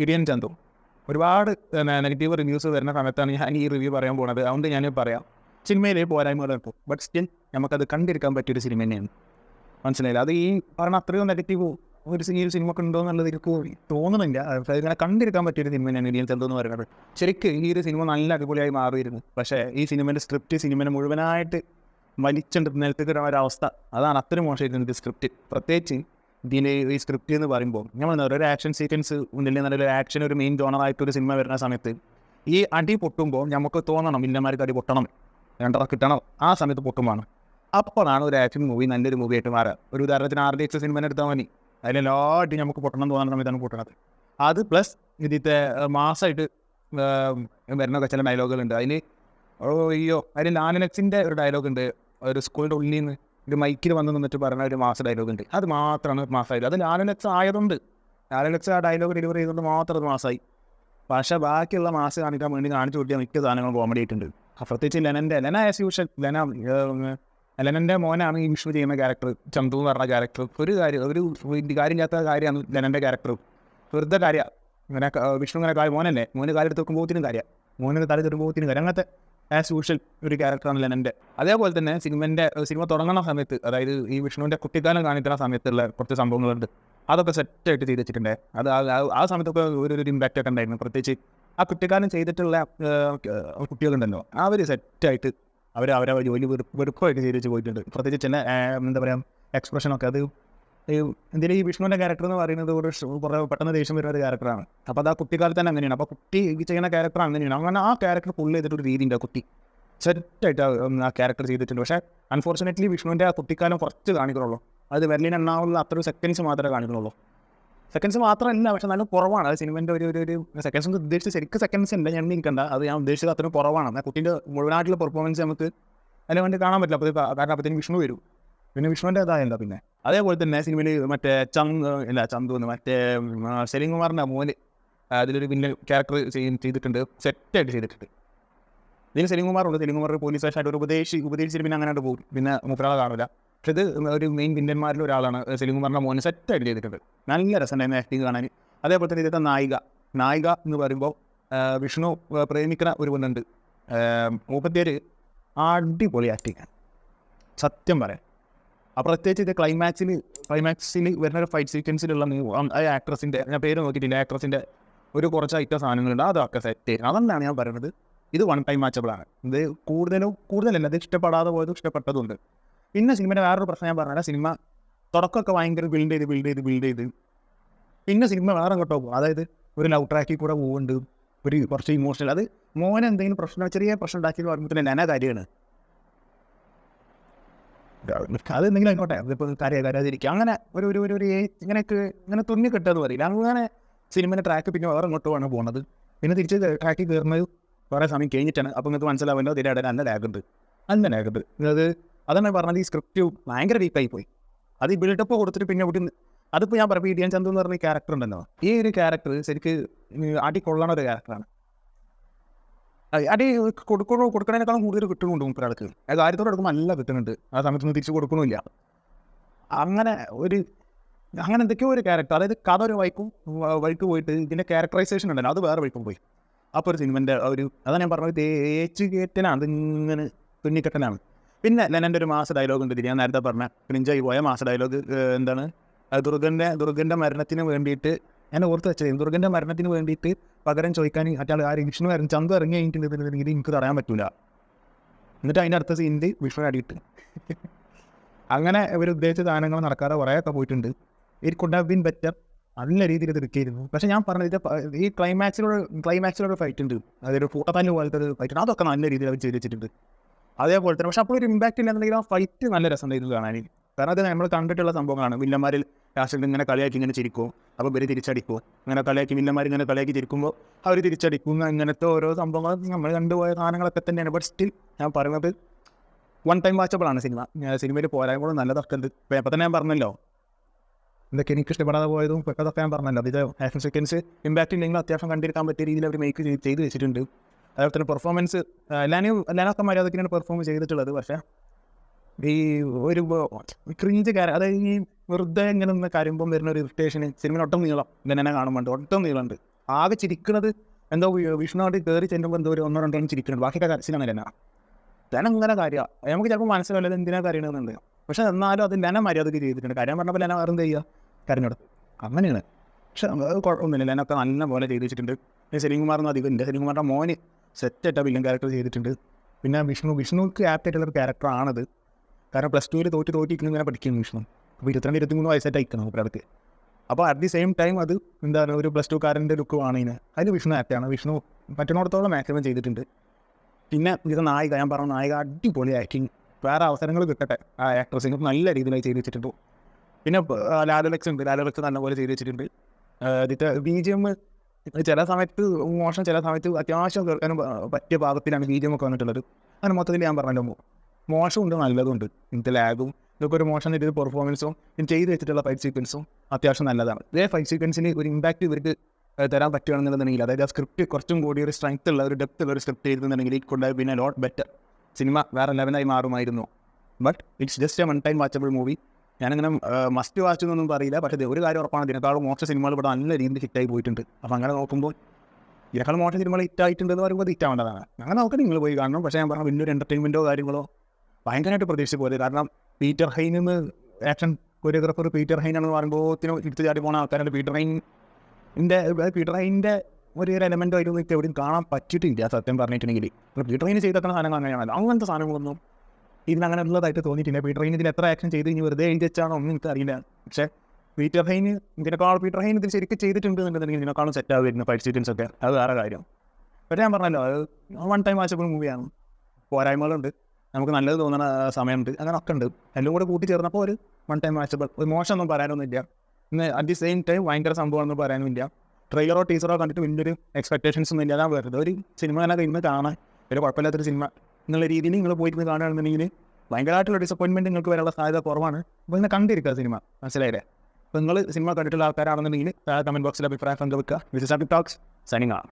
ഇടിയൻ ചന്തു. ഒരുപാട് negative reviews വരുന്ന സമയത്താണ് ഞാൻ ഈ റിവ്യൂ പറയാൻ പോകുന്നത്. അതുകൊണ്ട് ഞാൻ പറയാം, സിനിമയിലെ പോരായ്മകളുണ്ട്, ബട്ട് സ്റ്റിൽ നമുക്കത് കണ്ടിരിക്കാൻ പറ്റിയൊരു സിനിമ തന്നെയാണ്. മനസ്സിലായില്ല, അത് ഈ പറഞ്ഞ അത്രയും നെഗറ്റീവ് ഈ ഒരു സിനിമക്ക് ഉണ്ടോ എന്നുള്ളത് എനിക്ക് തോന്നുന്നില്ല. ഇങ്ങനെ കണ്ടിരിക്കാൻ പറ്റിയൊരു സിനിമ തന്നെയാണ് ഇടിയൻ ചന്തു എന്ന് പറയുന്നത്. ശരിക്കും ഈ ഒരു സിനിമ നല്ല അടിപൊളിയായി മാറിയിരുന്നു. പക്ഷേ ഈ സിനിമേൻ്റെ സ്ക്രിപ്റ്റ് സിനിമനെ മുഴുവനായിട്ട് വലിച്ചുണ്ട് നിലത്തേക്ക് ഒരവസ്ഥ, അതാണ് അത്ര മോശമായിരുന്നു ഇത് സ്ക്രിപ്റ്റ്. പ്രത്യേകിച്ച് ഇതിൽ ഈ സ്ക്രിപ്റ്റ് എന്ന് പറയുമ്പോൾ നമ്മൾ ഒരു ആക്ഷൻ സീക്വൻസ് ഉണ്ടെങ്കിൽ നല്ലൊരു ആക്ഷൻ ഒരു മെയിൻ ജോണറായിട്ടൊരു സിനിമ വരുന്ന സമയത്ത് ഈ അടി പൊട്ടുമ്പോൾ നമുക്ക് തോന്നണം വില്ലന്മാർക്ക് അടി പൊട്ടണം, രണ്ടറ കിട്ടണം, ആ സമയത്ത് പൊട്ടുമാണ്. അപ്പോഴാണ് ഒരു ആക്ഷൻ മൂവി നല്ലൊരു മൂവി ആയിട്ട് മാറുക. ഒരു ഉദാഹരണത്തിന് RDX സിനിമ എടുത്താൽ മതി, അതിലെല്ലാ അടി നമുക്ക് പൊട്ടണം തോന്നുന്ന സമയത്താണ് പൊട്ടണത്. അത് പ്ലസ് ഇതിത്തെ മാസമായിട്ട് വരുന്ന ചില ഡയലോഗുകളുണ്ട്. അതിന് അയ്യോ, അതിൽ ലാലനക്സിൻ്റെ ഒരു ഡയലോഗുണ്ട്, ഒരു സ്കൂളിൻ്റെ ഉള്ളിൽ നിന്ന് ഒരു മൈക്കിൽ വന്ന് നിന്നിട്ട് പറഞ്ഞ ഒരു മാസ ഡയലോഗ് ഉണ്ട്. അത് മാത്രമാണ് മാസമായത്. അത് ലാലനക്സ് ആയതുകൊണ്ട്, ലാലനക്സ് ആ ഡയലോഗ് ഡെലിവറി ചെയ്തുകൊണ്ട് മാത്രം അത് മാസമായി. പക്ഷേ ബാക്കിയുള്ള മാസം കാണിക്കാൻ വേണ്ടി കാണിച്ചു കൂട്ടിയ മിക്ക സാധനങ്ങൾ കോമഡി ആയിട്ടുണ്ട്. പ്രത്യേകിച്ച് ലെന ആസ് യൂഷ്വൽ, ലെനൻ്റെ മോനാണ് ഈ വിഷ്ണു ചെയ്യുന്ന ക്യാരക്ടർ, ചന്തു എന്ന് പറഞ്ഞ ക്യാരക്ടർ. ഒരു കാര്യമില്ലാത്ത കാര്യമാണ് ലെനൻ്റെ ക്യാരക്ടർ, വെറുതെ കാര്യം. ഇങ്ങനെ വിഷ്ണു ഇങ്ങനെ മോനല്ലേ, മോന് കാര്യം എടുത്ത് വെക്കുമ്പോഴത്തിനും കാര്യം, മോനിന് തല തരുമ്പോഴത്തിനും കാര്യം, അങ്ങനത്തെ ആസ് യൂഷ്വൽ ഒരു ക്യാരക്ടറാണ് ലെനൻ്റെ. അതേപോലെ തന്നെ സിനിമ തുടങ്ങുന്ന സമയത്ത്, അതായത് ഈ വിഷ്ണുവിൻ്റെ കുട്ടിക്കാലം കാണിക്കുന്ന സമയത്തുള്ള കുറച്ച് സംഭവങ്ങളുണ്ട്, അതൊക്കെ സെറ്റായിട്ട് ചെയ്ത് വെച്ചിട്ടുണ്ട്. അത് ആ സമയത്തൊക്കെ ഒരു ഇമ്പാക്റ്റ് ഒക്കെ ഉണ്ടായിരുന്നു. പ്രത്യേകിച്ച് ആ കുട്ടിക്കാലം ചെയ്തിട്ടുള്ള കുട്ടികളുണ്ടല്ലോ, അവർ സെറ്റായിട്ട് അവരെ ജോലി വെറുപ്പമായിട്ട് ചെയ്ത് വെച്ച് പോയിട്ടുണ്ട്. പ്രത്യേകിച്ച് ചില എന്താ പറയുക എക്സ്പ്രഷനൊക്കെ, അത് എന്തിനും ഈ വിഷ്ണുവിൻ്റെ ക്യാരക്ടർ എന്ന് പറയുന്നത് കുറേ പെട്ടെന്ന് ദേഷ്യം വരുന്ന ഒരു ക്യാരക്ടറാണ്. അപ്പോൾ അത് ആ കുട്ടിക്കാലത്ത് തന്നെ അങ്ങനെയാണ്. അപ്പോൾ കുട്ടി ചെയ്യുന്ന ക്യാരക്ടർ അങ്ങനെയാണ്. അങ്ങനെ ആ ക്യാരക്ടർ ഫുൾ ചെയ്തിട്ടൊരു രീതിയുണ്ട്. ആ കുട്ടി സെറ്റായിട്ട് ആ ക്യാരക്ടർ ചെയ്തിട്ടുണ്ട്. പക്ഷേ അൺഫോർച്ചുനേറ്റ്ലി വിഷ്ണുവിൻ്റെ ആ കുട്ടിക്കാലം കുറച്ച് കാണിക്കുന്നുള്ളൂ. അത് വെർലിൻ എണ്ണാവുള്ള അത്ര സെക്കൻഡ്സ് മാത്രമേ കാണിക്കുന്നുള്ളൂ. സെക്കൻഡ്സ് മാത്രമല്ല, പക്ഷേ നല്ല കുറവാണ്. അത് സിനിമേൻ്റെ ഒരു സെക്കൻഡ്സ് ഉദ്ദേശിച്ച് ശരിക്കും സെക്കൻഡ്സ് ഉണ്ട്, ഞാൻ നിൽക്കണ്ട, അത് ഞാൻ ഉദ്ദേശിച്ചത് അത്രയും കുറവാണ്. ആ കുട്ടീൻ്റെ മുഴുവനായിട്ടുള്ള പെർഫോമൻസ് നമുക്ക് അതിന് വേണ്ടി കാണാൻ പറ്റില്ല. അപ്പോൾ കാരണം അപ്പോഴത്തേക്കും വിഷ്ണു വരും, പിന്നെ വിഷ്ണുവിൻ്റെ ഇതായല്ല. പിന്നെ അതേപോലെ തന്നെ സിനിമയിൽ മറ്റേ ചന്തു എന്ന് മറ്റേ സലീം കുമാറിൻ്റെ മോന് അതിലൊരു പിന്നെ ക്യാരക്ടർ ചെയ്തിട്ടുണ്ട്, സെറ്റായിട്ട് ചെയ്തിട്ടുണ്ട്. ഇതിന് സലീം കുമാറുണ്ട്. സലീം കുമാർ പോലീസ് സ്റ്റേഷനായിട്ട് ഒരു ഉപദേശിച്ചിട്ട് പിന്നെ അങ്ങനെ പോകും, പിന്നെ മൂപ്പരാളെ കാണില്ല. പക്ഷേ ഇത് ഒരു മെയിൻ വില്ലന്മാരിൽ ഒരാളാണ് സലീം കുമാറിൻ്റെ മോന്, സെറ്റായിട്ട് ചെയ്തിട്ടുണ്ട്. നല്ല രസമുണ്ടായിരുന്നു ആക്ടിങ് കാണാൻ. അതേപോലെ തന്നെ ഇതിൻ്റെ നായിക എന്ന് പറയുമ്പോൾ വിഷ്ണു പ്രേമിക്കുന്ന ഒരു പെണ്ണുണ്ട്, മൂപ്പത്തിയൊരു അടിപൊളി ആക്ടിങ്, സത്യം പറയാം. അപ്പോൾ പ്രത്യേകിച്ച് ഇത് ക്ലൈമാക്സിൽ വരുന്ന ഒരു ഫൈറ്റ് സീക്വൻസിലുള്ള ആ ആക്ട്രസിൻ്റെ, ഞാൻ പേര് നോക്കിയിട്ടില്ല, ആക്ട്രസിൻ്റെ ഒരു കുറച്ച് ഐറ്റം സാധനങ്ങളുണ്ട്, അതൊക്കെ സെറ്റ് ചെയ്യണം. അതെന്നാണ് ഞാൻ പറയുന്നത്. ഇത് വൺ ടൈം മാച്ചബിളാണ്. ഇത് കൂടുതലല്ല, അത് ഇഷ്ടപ്പെടാതെ പോയതും ഇഷ്ടപ്പെട്ടതുണ്ട്. പിന്നെ സിനിമയുടെ വേറൊരു പ്രശ്നം ഞാൻ പറഞ്ഞാൽ, സിനിമ തുടക്കമൊക്കെ ഭയങ്കര ബിൽഡ് ചെയ്ത് പിന്നെ സിനിമ വേറെ അങ്ങോട്ടോ പോകും. അതായത് ഒരു ലവ് ട്രാക്കിൽ കൂടെ പോകുന്നുണ്ട്, ഒരു കുറച്ച് ഇമോഷണൽ. അത് മോനെ എന്തെങ്കിലും പ്രശ്നം, ചെറിയ പ്രശ്നം ഉണ്ടാക്കിയെന്ന് പറയുമ്പോൾ തന്നെ എന്നാ കാര്യമാണ്, അതെന്തെങ്കിലും ആയിക്കോട്ടെ, അതിപ്പോൾ കരയാതിരിക്കുക, അങ്ങനെ ഇങ്ങനെ തുന്നി കിട്ടുമെന്ന് പറയില്ല. അങ്ങനെ സിനിമയുടെ ട്രാക്ക് പിന്നെ വേറെ അങ്ങോട്ടുമാണ് പോകുന്നത്. പിന്നെ തിരിച്ച് ട്രാക്കിൽ കയറുന്നത് കുറേ സമയം കഴിഞ്ഞിട്ടാണ്. അപ്പോൾ നിങ്ങൾക്ക് മനസ്സിലാവേണ്ടത് ഇതിൻ്റെ ഇടയിൽ നല്ല ലാഗുണ്ട്. അതാണ് പറഞ്ഞത്, ഈ സ്ക്രിപ്റ്റ് ഭയങ്കര വീക്കായി പോയി. അത് ഈ ബിൽഡപ്പ് കൊടുത്തിട്ട് പിന്നെ ഇവിടെ അതിപ്പോൾ ഞാൻ പറയുമ്പോൾ ഇടിയൻ ചന്തു എന്ന് പറഞ്ഞ ക്യാരക്ടർ ഉണ്ടല്ലോ, ഈ ഒരു ക്യാരക്ടർ ശരിക്ക് അടി കൊള്ളണ ഒരു ക്യാരക്ടറാണ്. അടി കൊടുക്കണേക്കാളും കൂടുതൽ കിട്ടുന്നുണ്ട് മൂപ്പരാൾക്ക്. കാര്യത്തോടെ എടുക്കുമ്പോൾ നല്ല കിട്ടുന്നുണ്ട്, ആ സമയത്തൊന്നും തിരിച്ച് കൊടുക്കണമില്ല. അങ്ങനെ എന്തൊക്കെയോ ഒരു ക്യാരക്ടർ, അതായത് കഥ ഒരു വഴിക്ക് പോയിട്ട് ഇതിൻ്റെ ക്യാരക്ടറൈസേഷൻ ഉണ്ടല്ലോ അത് വേറെ വഴിക്കും പോയി. അപ്പോൾ ഒരു സിനിമൻ്റെ അതാണ് ഞാൻ പറഞ്ഞത്, തേച്ച് കയറ്റനാണ്, അതിങ്ങനെ തുന്നിക്കെട്ടനാണ്. പിന്നെ ലെനൻ്റെ ഒരു മാസ ഡയലോഗ് ഉണ്ട്, ഞാൻ നേരത്തെ പറഞ്ഞ ക്രിഞ്ചായി പോയ മാസ ഡയലോഗ്. എന്താണ്, ദുർഗൻ്റെ മരണത്തിന് വേണ്ടിയിട്ട് ഞാൻ ഓർത്ത് വെച്ചത്, ദുർഗൻ്റെ മരണത്തിന് വേണ്ടിയിട്ട് പകരം ചോദിക്കാൻ വിഷ്ണു ചന്തു ഇറങ്ങി കഴിഞ്ഞിട്ടുണ്ടെങ്കിൽ എനിക്ക് തടയാൻ പറ്റൂല. എന്നിട്ട് അതിൻ്റെ അടുത്ത സീനിൽ വിഷ്ണു അടിയിട്ട് അങ്ങനെ ഇവർ ഉദ്ദേശിച്ച സാധനങ്ങൾ നടക്കാതെ കുറേയൊക്കെ പോയിട്ടുണ്ട്. It could have been better, നല്ല രീതിയിൽ ഇത് എടുക്കിയിരുന്നു. പക്ഷേ ഞാൻ പറഞ്ഞത് ഈ ക്ലൈമാക്സിലൊരു ഫൈറ്റ് ഉണ്ട്, അതൊരു കൂട്ടത്താല് പോലത്തെ ഒരു ഫൈറ്റ് ഉണ്ട്, അതൊക്കെ നല്ല രീതിയിൽ അവർ ചെയ്ത് വെച്ചിട്ടുണ്ട്. അതേപോലെ തന്നെ പക്ഷേ അപ്പോൾ ഒരു ഇമ്പാക്റ്റ് ഇല്ലെന്നുണ്ടെങ്കിൽ ആ ഫൈറ്റ് നല്ല രസമുണ്ടായിരുന്നു കാണാൻ. കാരണം അത് നമ്മൾ കണ്ടിട്ടുള്ള സംഭവങ്ങളാണ്. വില്ലന്മാരിൽ ലാസ്റ്റിൽ ഇങ്ങനെ കളിയാക്കി ഇങ്ങനെ ചിരിക്കും, അപ്പോൾ ഇവർ തിരിച്ചടിക്കും, ഇങ്ങനെ വില്ലന്മാർ ഇങ്ങനെ കളിയാക്കി ചിരിക്കുമ്പോൾ അവർ തിരിച്ചടിക്കും. ഇങ്ങനത്തെ ഓരോ സംഭവങ്ങൾ നമ്മൾ കണ്ടുപോയ സാധനങ്ങളൊക്കെ തന്നെയാണ്. ബട്ട് സ്റ്റിൽ ഞാൻ പറയുന്നത് വൺ ടൈം വാച്ചബിളാണ് സിനിമ. സിനിമയിൽ പോരായ്മകളും നല്ലതൊക്കെ ഉണ്ട്. ഇപ്പോൾ തന്നെ ഞാൻ പറഞ്ഞല്ലോ എന്തൊക്കെ എനിക്ക് ഇഷ്ടപ്പെടാതെ പോയതും അതൊക്കെ ഞാൻ പറഞ്ഞല്ലോ. ഇത് ആക്ഷൻ സെക്കൻഡ്സ് ഇമ്പാക്റ്റ് ഇല്ലെങ്കിൽ അത്യാവശ്യം കണ്ടിരിക്കാൻ പറ്റിയ രീതിയിൽ അവർ മേക്ക് ചെയ്ത് വെച്ചിട്ടുണ്ട്. അതേപോലെ തന്നെ പെർഫോമൻസ് എല്ലാനൊക്കെ മര്യാദക്കിനാണ് പെർഫോം ചെയ്തിട്ടുള്ളത്. പക്ഷേ ഈ ഒരു ക്രിഞ്ച് കാര്യം, അതായത് ഈ വെറുതെ ഇങ്ങനെ നിന്ന് കാര്യമ്പം വരുന്ന ഒരു ഇറിറ്റേഷന് സിനിമ ഒട്ടും നീളം ഇങ്ങനെ കാണുമ്പോണ്ട് ഒട്ടും നീളമുണ്ട്. ആകെ ചിരിക്കുന്നത് എന്തോ വിഷ്ണുവായിട്ട് കയറി ചെല്ലുമ്പോൾ എന്തോ ഒരു 1-2 ചിരിക്കുന്നുണ്ട്, ബാക്കിയൊക്കെ കരച്ചിൽ അങ്ങനെ തന്നെ. ലെന അങ്ങനെ കാര്യമാണ്, നമുക്ക് ചിലപ്പോൾ മനസ്സിലാവില്ല എന്തിനാ കരയണമെന്നുണ്ട്. പക്ഷെ എന്നാലും അത് ലെന മര്യാദയ്ക്ക് ചെയ്തിട്ടുണ്ട്. കാര്യം പറഞ്ഞപ്പോൾ ലെന വേറെ എന്ത് ചെയ്യുക, കരഞ്ഞെടുത്ത് അങ്ങനെയാണ്. പക്ഷെ അത് കുഴപ്പമൊന്നുമില്ല, ലെനൊക്കെ നല്ല പോലെ ചെയ്ത് വെച്ചിട്ടുണ്ട്. സലീം കുമാറൊന്നും അധികം ഇല്ല, സലീം കുമാറിൻ്റെ മോന് സെറ്റായിട്ട് വില്ലൻ ക്യാരക്ടർ ചെയ്തിട്ടുണ്ട്. പിന്നെ വിഷ്ണുക്ക് ആപ്റ്റായിട്ടുള്ളൊരു ക്യാരക്ടറാണത്. കാരണം +2 തോറ്റിരിക്കുന്ന ഇങ്ങനെ പഠിക്കുന്നു വിഷ്ണു. അപ്പോൾ 22-23 വയസ്സായിട്ട് അയക്കണം അവർക്ക്. അപ്പോൾ അറ്റ് ദി സെയിം ടൈം അത് എന്താണ് ഒരു +2കാരൻ്റെ ലുക്കുമാണ് ഇതിന്. അതിന് വിഷ്ണു ആപ്റ്റാണ്. വിഷ്ണു പറ്റുന്നിടത്തോളം മാക്സിമം ചെയ്തിട്ടുണ്ട്. പിന്നെ ഇത് നായിക, ഞാൻ പറഞ്ഞ നായിക അടിപൊളി ആക്ടിങ്, വേറെ അവസരങ്ങൾ കിട്ടട്ടെ ആ ആക്ട്രസിന്, നല്ല രീതിയിലായി ചെയ്ത് വെച്ചിട്ടുണ്ട്. പിന്നെ ലാലലക്സ് ഉണ്ട്, ലാലലക്സ് നല്ലപോലെ ചെയ്ത് വെച്ചിട്ടുണ്ട്. ഇതിൻ്റെ BGM ചില സമയത്ത് മോശം, ചില സമയത്ത് അത്യാവശ്യം കേൾക്കാനും പറ്റിയ പാകത്തിലാണ് BGM ഒക്കെ വന്നിട്ടുള്ളത്. അങ്ങനെ മൊത്തത്തിൽ ഞാൻ പറഞ്ഞല്ലോ, മോശമുണ്ട് നല്ലതുണ്ട്. ഇന്നത്തെ ലാഗും ഇതൊക്കെ ഒരു മോശം രീതിയിൽ പെർഫോമൻസും ചെയ്ത് വെച്ചിട്ടുള്ള ഫൈറ്റ് സീക്വൻസും അത്യാവശ്യം നല്ലതാണ്. ഇതേ ഫൈറ്റ് സീക്വൻസിന് ഒരു ഇമ്പാക്റ്റ് ഇവർക്ക് തരാൻ പറ്റുകയാണെന്നുണ്ടെങ്കിൽ, അതായത് ആ സ്ക്രിപ്റ്റ് കുറച്ചും കൂടി ഒരു സ്ട്രെങ്ത് ഉള്ള ഒരു ഡെപ്ത് ഉള്ള ഒരു സ്ക്രിപ്റ്റ് ചെയ്തിട്ടുണ്ടെങ്കിൽ it could have been a lot better. സിനിമ വേറെ ലെവലായി മാറുമായിരുന്നു. But it's just a 1 time watchable movie. ഞാനിങ്ങനെ മസ്റ്റ് വാച്ച് എന്നൊന്നും പറയില്ല, പക്ഷേ ഒരു കാര്യം ഉറപ്പാണ്, ഇതിനേക്കാളും മോശം സിനിമകൾ ഇവിടെ നല്ല രീതിയിൽ ഹിറ്റായി പോയിട്ടുണ്ട്. അപ്പോൾ അങ്ങനെ നോക്കുമ്പോൾ ഇതിനേക്കാളും മോശം സിനിമകൾ ഹിറ്റായിട്ടുണ്ടെന്ന് പറയുമ്പോൾ ഹിറ്റാവേണ്ടതാണ്. അങ്ങനെ നോക്കാൻ നിങ്ങൾ പോയി കാണണം. പക്ഷേ ഞാൻ പറഞ്ഞ വലിയൊരു എൻ്റർടൈൻമെൻറ്റോ കാര്യങ്ങളോ ഭയങ്കരമായിട്ട് പ്രതീക്ഷിച്ച് പോലെ. കാരണം പീറ്റർ ഹൈനിന്ന് ആക്ഷൻ കൊറിയോഗ്രാഫർ പീറ്റർ ഹൈനാണെന്ന് പറയുമ്പോഴത്തേനും എടുത്ത് ചാടി പോകുന്ന ആൾക്കാരുടെ പീറ്റർ ഹൈൻ്റെ ഒരു എലമെൻറ്റോ ആയിരുന്നു എനിക്ക് എവിടെയും കാണാൻ പറ്റിയിട്ടില്ല സത്യം പറഞ്ഞിട്ടുണ്ടെങ്കിൽ. പീറ്റർ ഹൈന് ചെയ്തേക്കുന്ന സാധനങ്ങൾ അങ്ങനെയാണല്ലോ, അങ്ങനത്തെ സാധനങ്ങളൊന്നും ഇതിനങ്ങനെ ഉള്ളതായിട്ട് തോന്നിയിട്ടില്ല. പീറ്റർ ഹൈൻ ഇതിൽ എത്ര ആക്ഷൻ ചെയ്ത് ഇനി വെറുതെ എഴുതി വെച്ചാണോ ഒന്നും എനിക്ക് അറിയില്ല. പക്ഷേ പീറ്റർ ഹൈൻ ഇതിൽ ശരിക്കും ചെയ്തിട്ടുണ്ട് എന്നുണ്ടെങ്കിൽ ഇതിനേക്കാളും സെറ്റ് ആവുമായിരുന്നു ഫൈറ്റ് സീക്വൻസ് ഒക്കെ. അത് വേറെ കാര്യം. പക്ഷേ ഞാൻ പറഞ്ഞല്ലോ, അത് 1 ടൈം വാച്ചബിൾ മൂവിയാണ്. പോരായ്മകളുണ്ട്, നമുക്ക് നല്ലത് തോന്നുന്ന സമയമുണ്ട്, അങ്ങനെ ഒക്കെ ഉണ്ട്. എല്ലാം കൂടെ കൂട്ടി ചേർന്നപ്പോൾ ഒരു 1 ടൈം വാച്ചബിൾ, ഒരു മോശമൊന്നും പറയാനൊന്നുമില്ല. പിന്നെ അറ്റ് ദി സെയിം ടൈം ഭയങ്കര സംഭവമൊന്നും പറയാനുമില്ല. ട്രെയിലറോ ടീസറോ കണ്ടിട്ട് വലിയൊരു എക്സ്പെക്ടേഷൻസ് ഒന്നും ഇല്ലാതെ വെറുതെ ഒരു സിനിമ തന്നെ ഇരുന്ന് കാണാൻ, ഒരു കുഴപ്പമില്ലാത്തൊരു സിനിമ എന്നുള്ള രീതിയിൽ നിങ്ങൾ പോയിട്ട് കാണുകയാണെന്നുണ്ടെങ്കിൽ ഭയങ്കരമായിട്ടുള്ള ഡിസപ്പോയിൻമെൻറ്റ് നിങ്ങൾക്ക് വരാനുള്ള സാധ്യത കുറവാണ്. അപ്പോൾ ഇങ്ങനെ കണ്ടിരിക്കുക സിനിമ, മനസ്സിലായില്ലേ? അപ്പോൾ നിങ്ങൾ സിനിമ കണ്ടിട്ടുള്ള ആൾക്കാരാണെന്നുണ്ടെങ്കിൽ കമൻറ്റ് ബോക്സിൽ അഭിപ്രായം പങ്കുവെക്കുക. This is Abhik talks, signing of.